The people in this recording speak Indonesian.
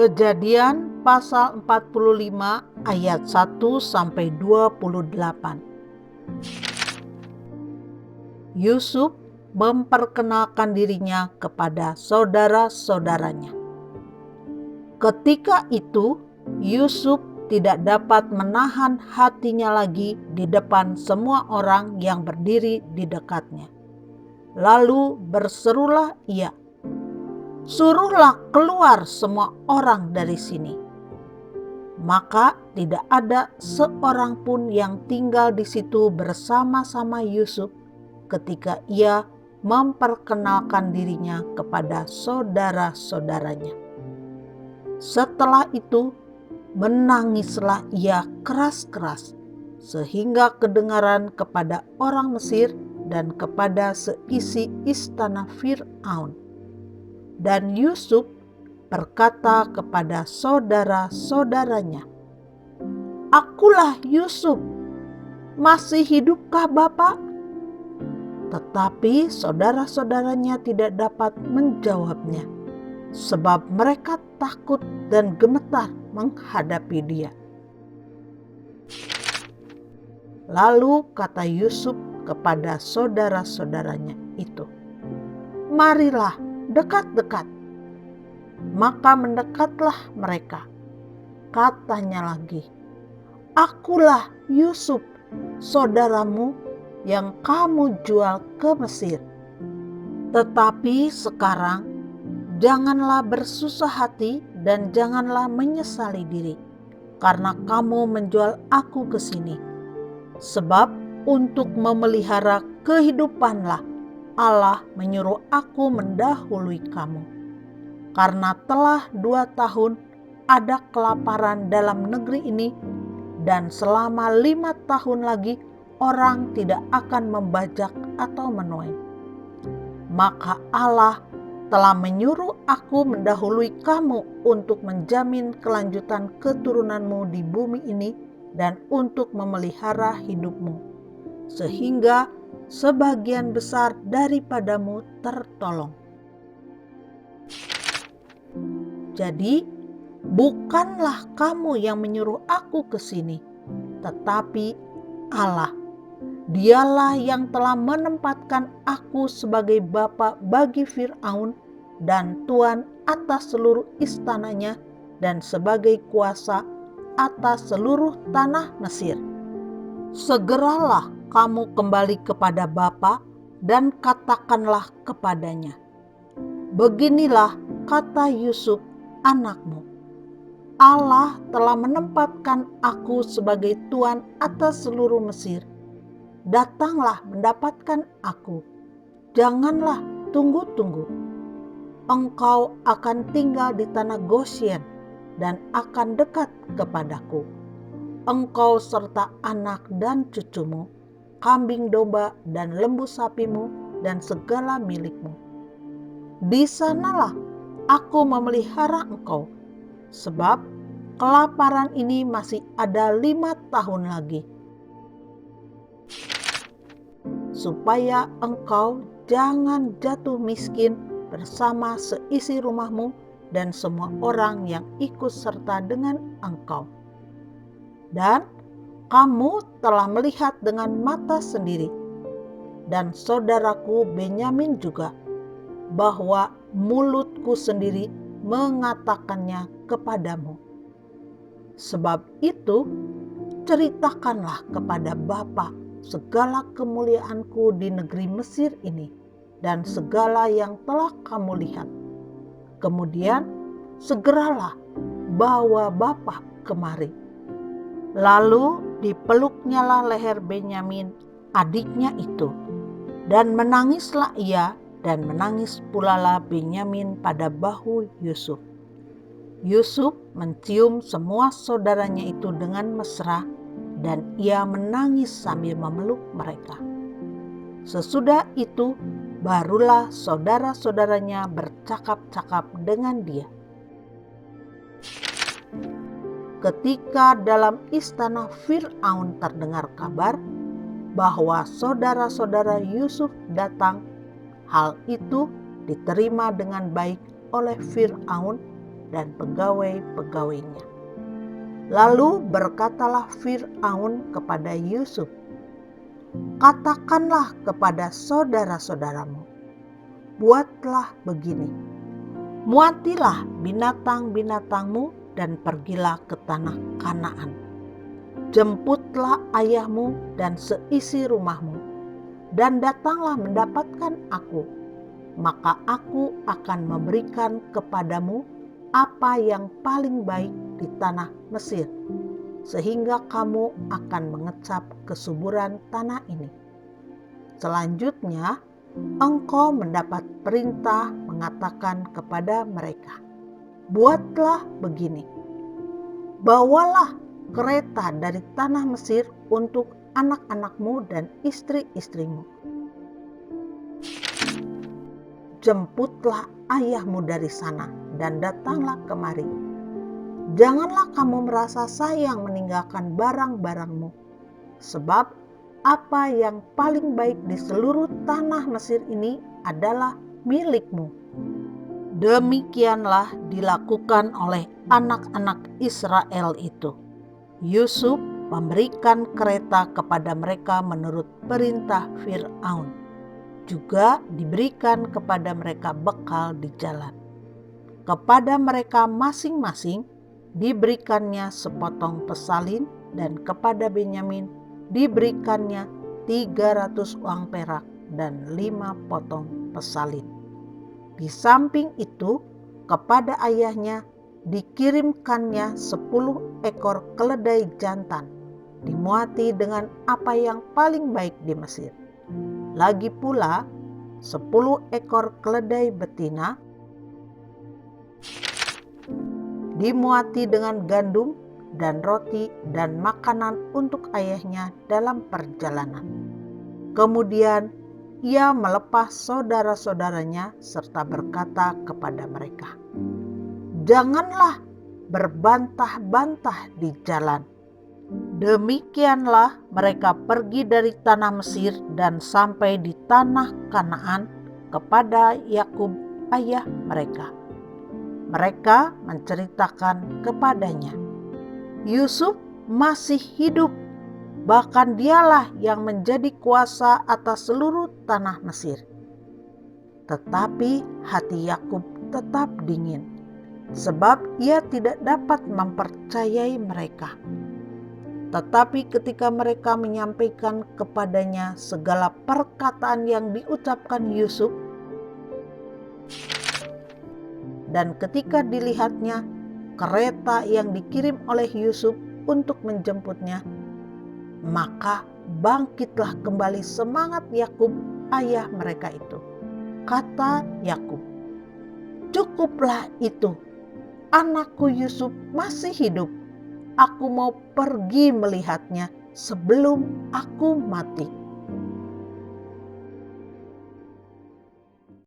Kejadian pasal 45 ayat 1-28. Yusuf memperkenalkan dirinya kepada saudara-saudaranya. Ketika itu Yusuf tidak dapat menahan hatinya lagi di depan semua orang yang berdiri di dekatnya. Lalu berserulah ia, "Suruhlah keluar semua orang dari sini." Maka tidak ada seorang pun yang tinggal di situ bersama-sama Yusuf ketika ia memperkenalkan dirinya kepada saudara-saudaranya. Setelah itu menangislah ia keras-keras sehingga kedengaran kepada orang Mesir dan kepada seisi istana Fir'aun. Dan Yusuf berkata kepada saudara-saudaranya, "Akulah Yusuf, masih hidupkah Bapak?" Tetapi saudara-saudaranya tidak dapat menjawabnya, sebab mereka takut dan gemetar menghadapi dia. Lalu kata Yusuf kepada saudara-saudaranya itu, "Marilah dekat-dekat." Maka mendekatlah mereka. Katanya lagi, "Akulah Yusuf, saudaramu yang kamu jual ke Mesir. Tetapi sekarang janganlah bersusah hati dan janganlah menyesali diri, karena kamu menjual aku ke sini. Sebab untuk memelihara kehidupanlah Allah menyuruh aku mendahului kamu. Karena telah 2 tahun ada kelaparan dalam negeri ini, dan selama 5 tahun lagi orang tidak akan membajak atau menuai. Maka Allah telah menyuruh aku mendahului kamu untuk menjamin kelanjutan keturunanmu di bumi ini dan untuk memelihara hidupmu, sehingga sebagian besar daripadamu tertolong. Jadi bukanlah kamu yang menyuruh aku ke sini, tetapi Allah. Dialah yang telah menempatkan aku sebagai bapa bagi Fir'aun dan tuan atas seluruh istananya dan sebagai kuasa atas seluruh tanah Mesir. Segeralah kamu kembali kepada Bapa dan katakanlah kepadanya, beginilah kata Yusuf anakmu, Allah telah menempatkan aku sebagai tuan atas seluruh Mesir. Datanglah mendapatkan aku. Janganlah tunggu-tunggu. Engkau akan tinggal di tanah Gosyen dan akan dekat kepadaku. Engkau serta anak dan cucumu, kambing domba dan lembu sapimu dan segala milikmu. Di sanalah aku memelihara engkau, sebab kelaparan ini masih ada 5 tahun lagi, supaya engkau jangan jatuh miskin bersama seisi rumahmu dan semua orang yang ikut serta dengan engkau. Dan kamu telah melihat dengan mata sendiri, dan saudaraku Benyamin juga, bahwa mulutku sendiri mengatakannya kepadamu. Sebab itu ceritakanlah kepada Bapa segala kemuliaanku di negeri Mesir ini dan segala yang telah kamu lihat. Kemudian segeralah bawa Bapa kemari." Lalu dipeluknyalah leher Benyamin adiknya itu, dan menangislah ia, dan menangis pulalah Benyamin pada bahu Yusuf. Yusuf mencium semua saudaranya itu dengan mesra, dan ia menangis sambil memeluk mereka. Sesudah itu barulah saudara-saudaranya bercakap-cakap dengan dia. Ketika dalam istana Fir'aun terdengar kabar bahwa saudara-saudara Yusuf datang, hal itu diterima dengan baik oleh Fir'aun dan pegawai-pegawainya. Lalu berkatalah Fir'aun kepada Yusuf, "Katakanlah kepada saudara-saudaramu, buatlah begini, muatilah binatang-binatangmu dan pergilah ke tanah Kanaan. Jemputlah ayahmu dan seisi rumahmu, dan datanglah mendapatkan aku, maka aku akan memberikan kepadamu apa yang paling baik di tanah Mesir, sehingga kamu akan mengecap kesuburan tanah ini. Selanjutnya, engkau mendapat perintah mengatakan kepada mereka, buatlah begini, bawalah kereta dari tanah Mesir untuk anak-anakmu dan istri-istrimu. Jemputlah ayahmu dari sana dan datanglah kemari. Janganlah kamu merasa sayang meninggalkan barang-barangmu, sebab apa yang paling baik di seluruh tanah Mesir ini adalah milikmu." Demikianlah dilakukan oleh anak-anak Israel itu. Yusuf memberikan kereta kepada mereka menurut perintah Fir'aun. Juga diberikan kepada mereka bekal di jalan. Kepada mereka masing-masing diberikannya sepotong pesalin, dan kepada Benyamin diberikannya 300 uang perak dan 5 potong pesalin. Di samping itu, kepada ayahnya dikirimkannya 10 ekor keledai jantan, dimuati dengan apa yang paling baik di Mesir. Lagi pula 10 ekor keledai betina, dimuati dengan gandum dan roti dan makanan untuk ayahnya dalam perjalanan. Kemudian ia melepas saudara-saudaranya serta berkata kepada mereka, "Janganlah berbantah-bantah di jalan." Demikianlah mereka pergi dari tanah Mesir dan sampai di tanah Kanaan kepada Yakub ayah mereka. Mereka menceritakan kepadanya, Yusuf masih hidup, bahkan dialah yang menjadi kuasa atas seluruh tanah Mesir. Tetapi hati Yakub tetap dingin, sebab ia tidak dapat mempercayai mereka. Tetapi ketika mereka menyampaikan kepadanya segala perkataan yang diucapkan Yusuf, dan ketika dilihatnya kereta yang dikirim oleh Yusuf untuk menjemputnya, maka bangkitlah kembali semangat Yakub ayah mereka itu. Kata Yakub, "Cukuplah itu, anakku Yusuf masih hidup. Aku mau pergi melihatnya sebelum aku mati."